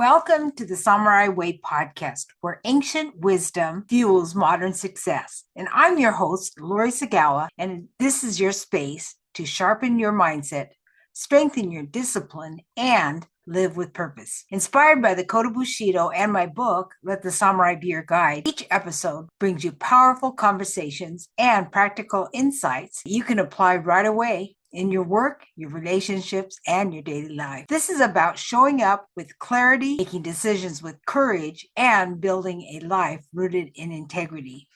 Welcome to the Samurai Way podcast, where ancient wisdom fuels modern success. And I'm your host, Lori Sagawa, and this is your space to sharpen your mindset, strengthen your discipline, and live with purpose. Inspired by the Kodo Bushido and my book, Let the Samurai Be Your Guide, each episode brings you powerful conversations and practical insights you can apply right away in your work, your relationships, and your daily life. This is about showing up with clarity, making decisions with courage, and building a life rooted in integrity.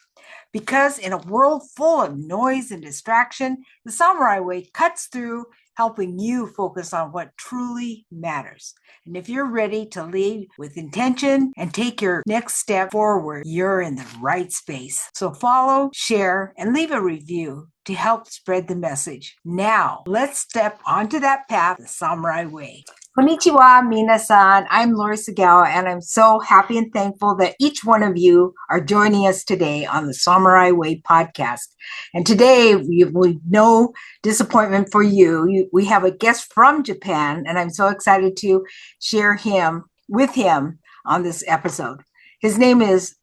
Because in a world full of noise and distraction, the Samurai Way cuts through, helping you focus on what truly matters. And if you're ready to lead with intention and take your next step forward, you're in the right space. So follow, share, and leave a review to help spread the message. Now, let's step onto that path, the Samurai Way. Konnichiwa, minasan. I'm Lori Sagawa, and I'm so happy and thankful that each one of you are joining us today on the Samurai Way podcast. And today, we no disappointment for you. We have a guest from Japan, and I'm so excited to share him with him on this episode. His name is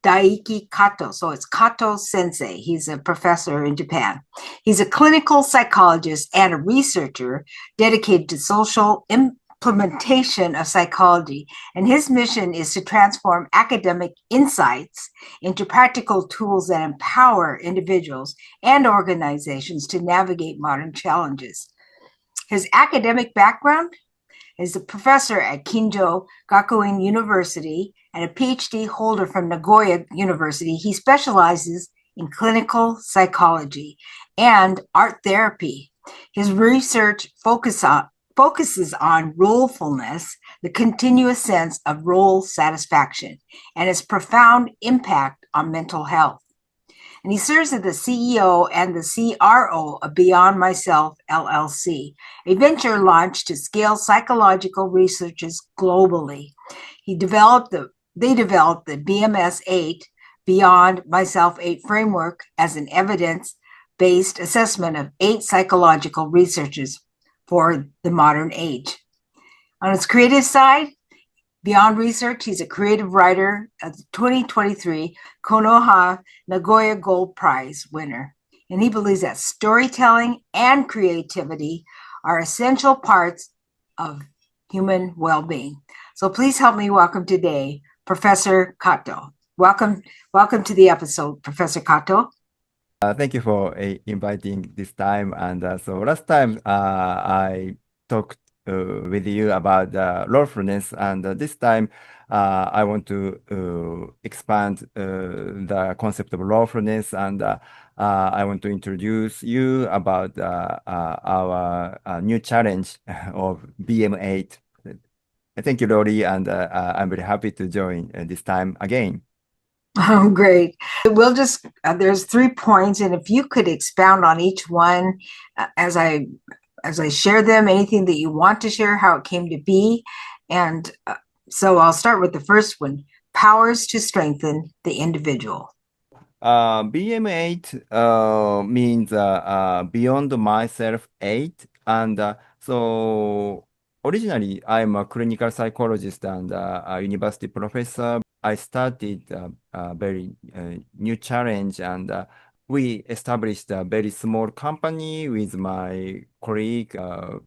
Daiki Kato. So it's Kato Sensei. He's a professor in Japan. He's a clinical psychologist and a researcher dedicated to social implementation of psychology. And his mission is to transform academic insights into practical tools that empower individuals and organizations to navigate modern challenges. His academic background is a professor at Kinjo Gakuin University and a PhD holder from Nagoya University. He specializes in clinical psychology and art therapy. His research focuses on rolefulness, the continuous sense of role satisfaction, and its profound impact on mental health. And he serves as the CEO and the CRO of Beyond Myself, LLC, a venture launched to scale psychological researches globally. They developed the BMS-8, Beyond Myself 8 framework as an evidence-based assessment of 8 psychological researches for the modern age. On his creative side, beyond research, he's a creative writer, a 2023 Konoha Nagoya Gold Prize winner. And he believes that storytelling and creativity are essential parts of human well-being. So please help me welcome today, Professor Kato. Welcome to the episode, Professor Kato. Thank you for inviting this time. And so last time I talked with you about rolefulness, and this time I want to expand the concept of rolefulness, and I want to introduce you about our new challenge of BM8. Thank you, Lori, and I'm very happy to join this time again. Oh, great. We'll just, there's 3 points, and if you could expound on each one as I share them, anything that you want to share, how it came to be. And so I'll start with the first one, powers to strengthen the individual. BM8 means Beyond Myself 8. And so originally, I'm a clinical psychologist and a university professor. I started a very new challenge, and we established a very small company with my colleague,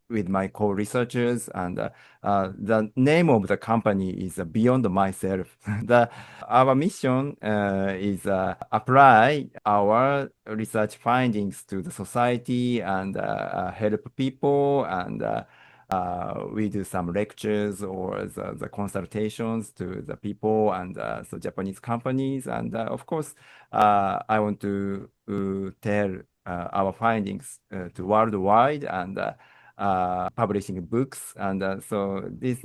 with my co-researchers, and the name of the company is Beyond Myself. Our mission is apply our research findings to the society and help people, and we do some lectures or the consultations to the people and so Japanese companies. And of course, I want to tell our findings to worldwide and publishing books. And so this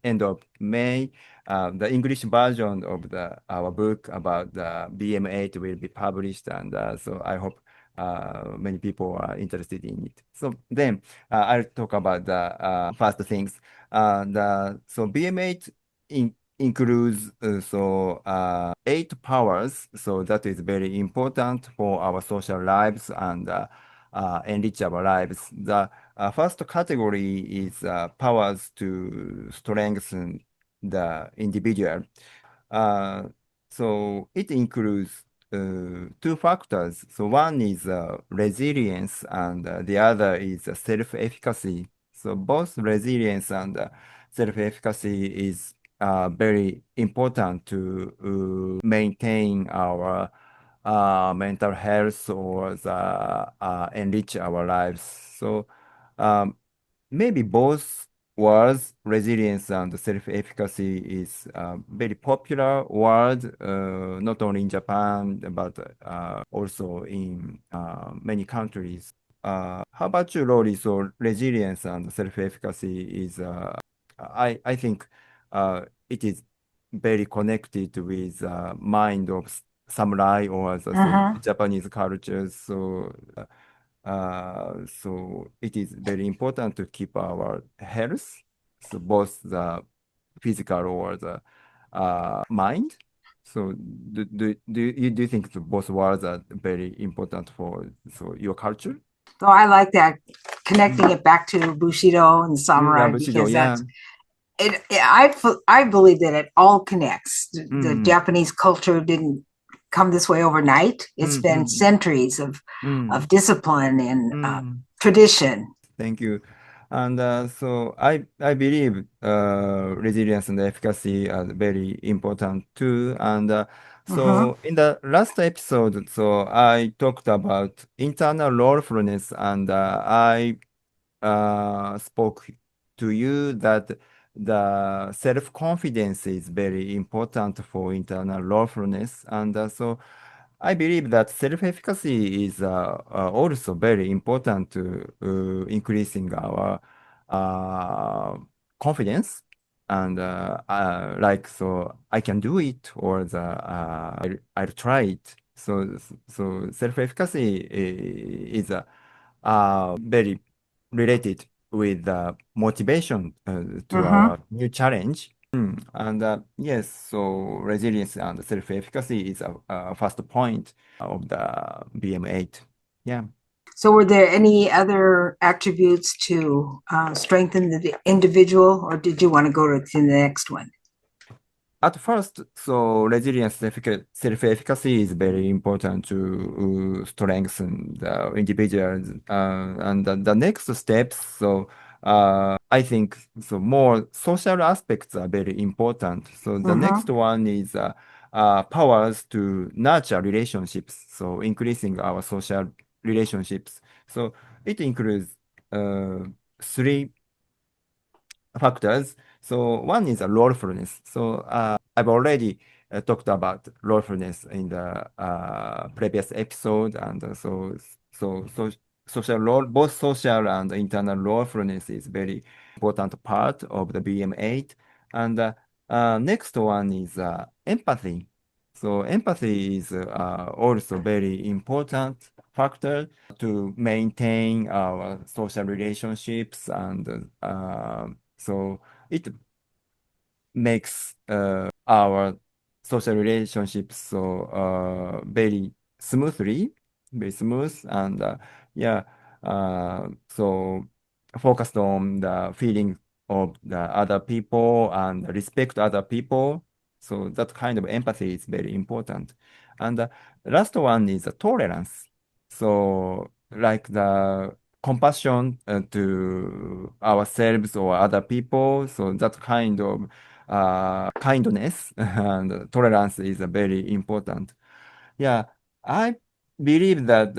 end of May, the English version of our book about the BM8 will be published. And so I hope many people are interested in it. So then I'll talk about the first things. So BM8 includes 8 powers. So that is very important for our social lives and enrich our lives. The First category is powers to strengthen the individual. Uh, so it includes two factors. So one is resilience, and the other is self-efficacy. So both resilience and self-efficacy is very important to maintain our mental health or enrich our lives. So um, maybe both words, resilience and self-efficacy, is a very popular word, not only in Japan, but also in many countries. How about you, Rory? So resilience and self-efficacy is, I think it is very connected with mind of samurai or so Mm-hmm. Japanese cultures. So it is very important to keep our health, so both the physical or the mind. So do you think both words are very important for your culture? So I like that, connecting it back to Bushido and Yeah, samurai, Bushido, because yeah. I believe that it all connects. The Mm, Japanese culture didn't come this way overnight. It's mm, been mm, centuries mm, of discipline and mm. tradition. Thank you. And so I believe resilience and efficacy are very important too. And Mm-hmm. so in the last episode, so I talked about internal rolefulness, and I spoke to you that the self-confidence is very important for internal lawfulness. And so I believe that self-efficacy is also very important to increasing our uh, confidence. And like, so I can do it, or I'll try it. So self-efficacy is very related with motivation to Mm-hmm. our new challenge. And yes, so resilience and self-efficacy is a first point of the BM8. Yeah. So, were there any other attributes to strengthen the individual, or did you want to go to the next one? At first, so resilience self-efficacy is very important to strengthen the individuals. And the next steps, so I think so more social aspects are very important. So the Mm-hmm. next one is powers to nurture relationships, so increasing our social relationships. So it includes uh, three factors. So one is a role-fulness. So I've already talked about role-fulness in the previous episode, and so social role, both social and internal role-fulness is very important part of the BM8. And next one is empathy. So empathy is also very important factor to maintain our social relationships, and so it makes our social relationships so very smooth, and yeah, so focused on the feeling of the other people and respect other people. So that kind of empathy is very important. And the last one is tolerance. So like the compassion to ourselves or other people. So that kind of kindness and tolerance is very important. Yeah, I believe that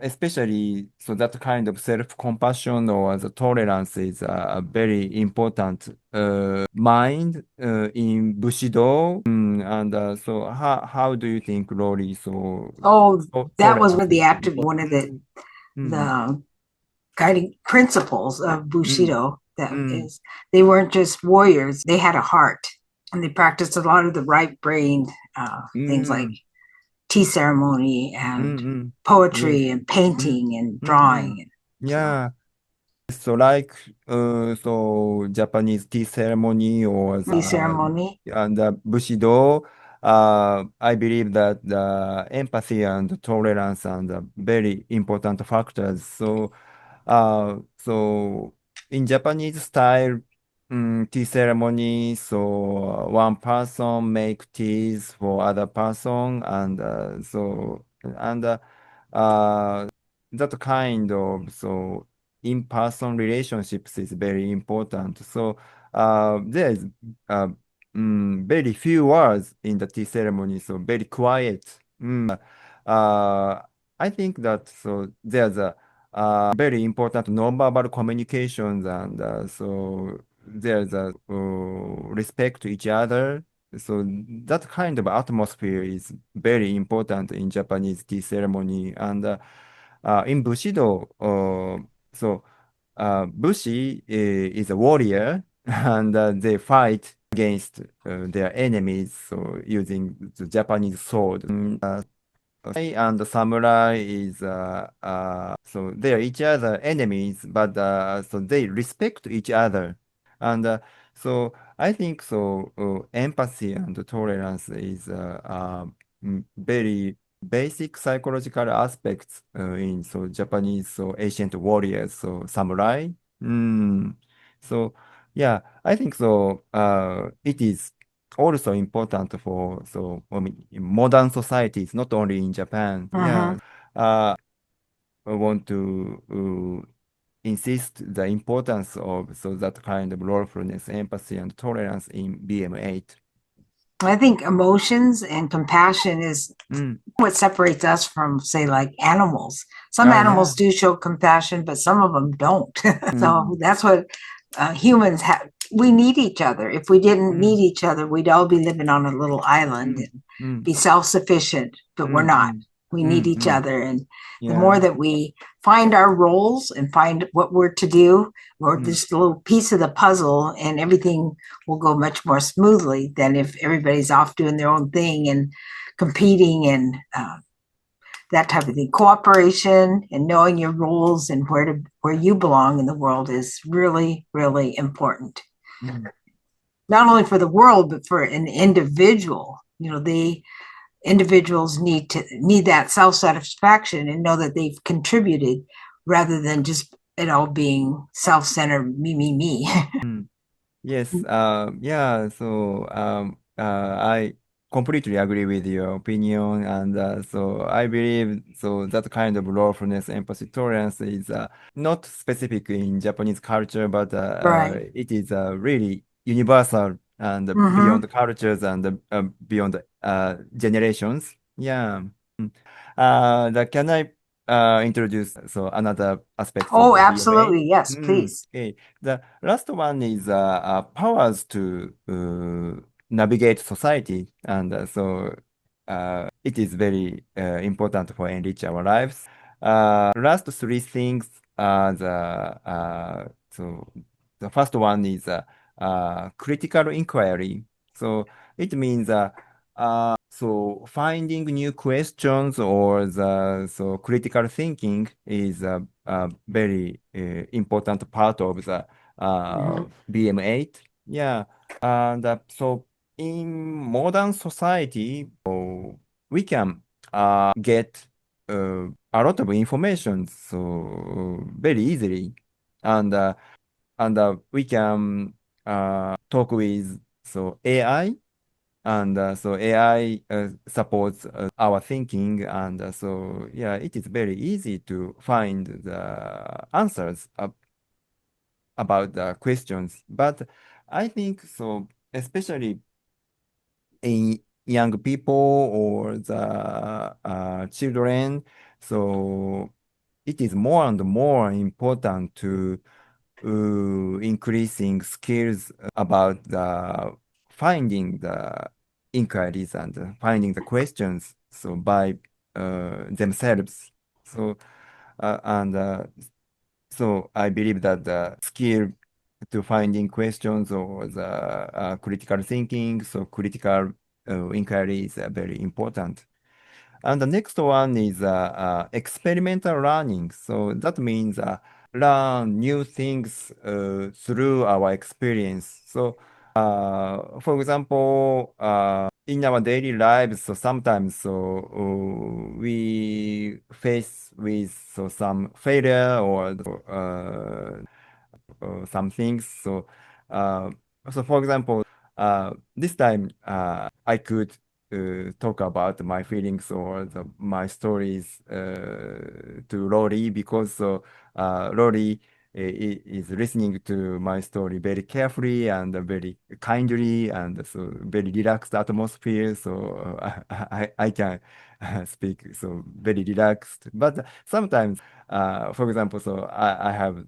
especially so that kind of self-compassion or the tolerance is a very important mind in Bushido. And so how do you think, Rory? So Oh, that was tolerance one of is the very one important of too. Mm, the guiding principles of mm, Bushido. That mm, is, they weren't just warriors; they had a heart, and they practiced a lot of the right brain things like mm, tea ceremony and mm, mm. Yes. poetry and Mm, painting and mm, mm. drawing. And so, Yeah. So like so Japanese tea ceremony or tea the ceremony. and the Bushido, I believe that the empathy and tolerance are very important factors. So So in Japanese style, tea ceremony, so one person make teas for other person, and that kind of in-person relationships is very important. So there is uh, very few words in the tea ceremony, so very quiet. Uh, I think that there's a very important nonverbal communications, and there's a respect to each other. So that kind of atmosphere is very important in Japanese tea ceremony. And in Bushido, Bushi is a warrior, and they fight against their enemies, so using the Japanese sword. And the samurai is so they are each other enemies, but so they respect each other, and I think empathy and tolerance is very basic psychological aspects in Japanese ancient warriors, samurai. Mm. So yeah, I think it is also important for I mean, in modern societies, not only in Japan. Mm-hmm. Yeah, I want to insist the importance of that kind of rolefulness, empathy, and tolerance in BM8. I think emotions and compassion is what separates us from, say, like animals. Some Yeah. animals do show compassion, but some of them don't. So that's what humans have. We need each other. If we didn't need each other, we'd all be living on a little island and be self-sufficient, but we're not. We need each other. And the more that we find our roles and find what we're to do, or this little piece of the puzzle, and everything will go much more smoothly than if everybody's off doing their own thing and competing and that type of thing. Cooperation and knowing your roles and where you belong in the world is really, really important. Not only for the world, but for an individual. The individuals need that self-satisfaction and know that they've contributed rather than just it all being self-centered, me. Yes, yeah, I completely agree with your opinion, and I believe that kind of lawfulness, empathy, tolerance is not specific in Japanese culture, but Right. it is really universal and beyond cultures and beyond generations. Yeah. Can I introduce another aspects of Oh, the BMA? absolutely. Yes, please. Okay. The last one is powers to navigate society, and it is very important for enrich our lives. Last three things are the first one is critical inquiry. So it means finding new questions or critical thinking is a very important part of the BM8. Yeah, and in modern society, we can get a lot of information very easily, and we can talk with AI, and AI supports our thinking, and yeah, it is very easy to find the answers about the questions. But I think especially in young people or the children, it is more and more important to increasing skills about the finding the inquiries and finding the questions by themselves. And I believe that the skill to finding questions or the critical thinking, critical inquiry is very important. And the next one is experimental learning. So that means learn new things through our experience. For example, in our daily lives, so sometimes we face with some failure or some things. So for example, this time I could talk about my feelings or my stories to Rory because Rory is listening to my story very carefully and very kindly and so very relaxed atmosphere. So I can speak so very relaxed. But sometimes, for example, I have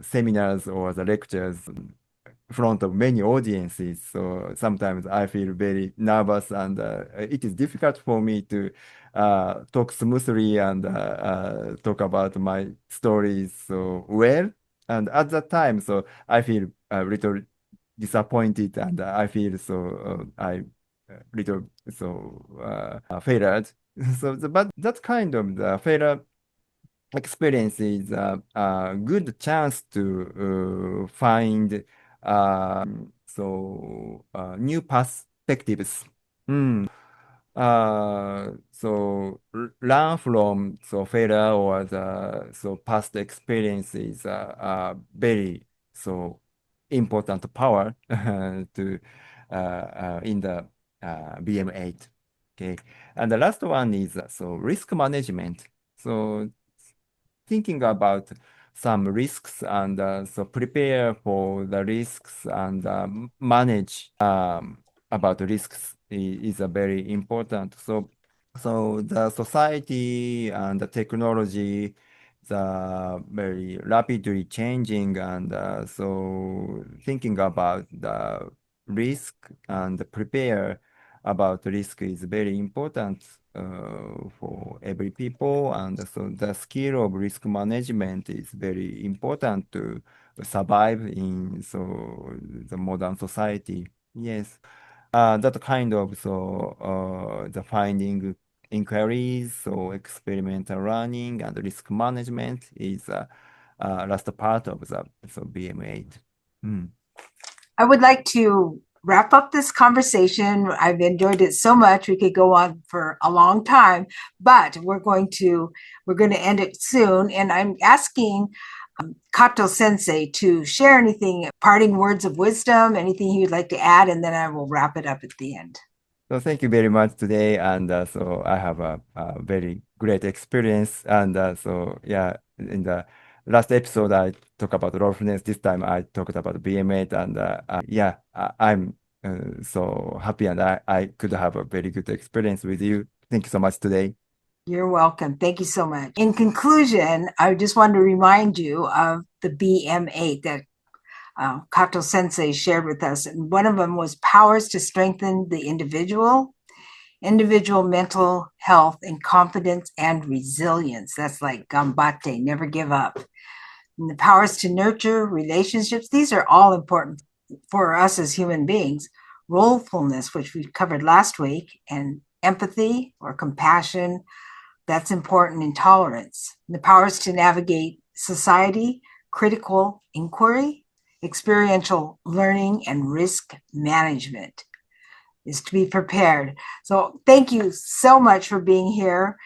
seminars or the lectures front of many audiences. So sometimes I feel very nervous and it is difficult for me to talk smoothly and talk about my stories so well. And at that time, so I feel a little disappointed and I feel I little failed. But that kind of the failure experience is a good chance to find new perspectives. Mm. Learn from failure or the past experiences are very important power to in the BM8. Okay, and the last one is risk management. So thinking about some risks and prepare for the risks and manage about risks is a very important. So the society and the technology the very rapidly changing and so thinking about the risk and prepare about risk is very important for every people. And so the skill of risk management is very important to survive in the modern society. Yes, that kind of the finding inquiries, so experimental learning and risk management is last part of the BM8. Mm. I would like to wrap up this conversation. I've enjoyed it so much. We could go on for a long time, but we're going to end it soon. And I'm asking Kato Sensei to share anything, parting words of wisdom, anything he would like to add, and then I will wrap it up at the end. So thank you very much today, and so I have a very great experience, and yeah, in the last episode I talked about rolefulness. This time I talked about BM8, and yeah, I'm so happy, and I could have a very good experience with you. Thank you so much today. You're welcome. Thank you so much. In conclusion, I just wanted to remind you of the BM8 that Kato Sensei shared with us. And one of them was powers to strengthen the individual mental health and confidence and resilience. That's like gambate, never give up. And the powers to nurture relationships. These are all important for us as human beings. Rolefulness, which we covered last week, and empathy or compassion, that's important in tolerance. And the powers to navigate society, critical inquiry, experiential learning, and risk management is to be prepared. So thank you so much for being here.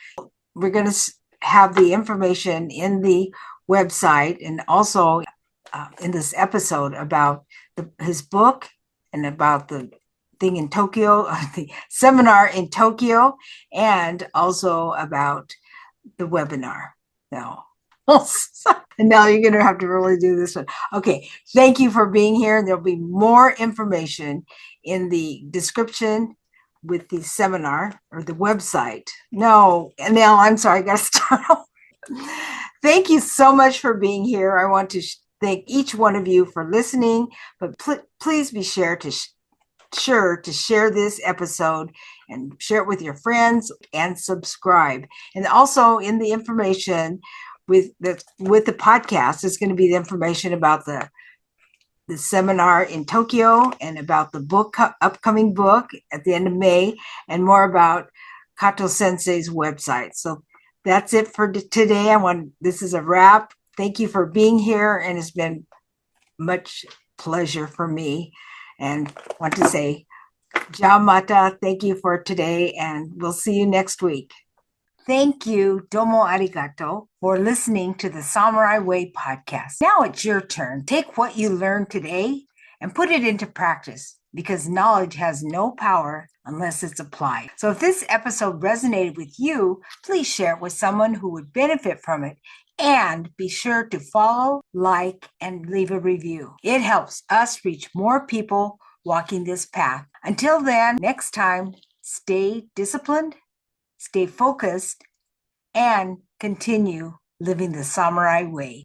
We're going to have the information in the website and also in this episode about his book and about the thing in Tokyo, the seminar in Tokyo, and also about the webinar. Now, and now you're going to have to really do this one. Okay, thank you for being here. There'll be more information in the description with the seminar or the website. No, and now I'm sorry, I got to start over. Thank you so much for being here. I want to thank each one of you for listening, but please be sure to share this episode and share it with your friends and subscribe. And also in the information with the podcast is going to be the information about the seminar in Tokyo and about the upcoming book at the end of May, and more about Kato Sensei's website. So that's it for today. This is a wrap. Thank you for being here, and it's been much pleasure for me. And want to say, Ja Mata, thank you for today, and we'll see you next week. Thank you, domo arigato, for listening to the Samurai Way podcast. Now it's your turn. Take what you learned today and put it into practice, because knowledge has no power unless it's applied. So if this episode resonated with you, please share it with someone who would benefit from it. And be sure to follow, like, and leave a review. It helps us reach more people walking this path. Until then, next time, stay disciplined, stay focused, and continue living the samurai way.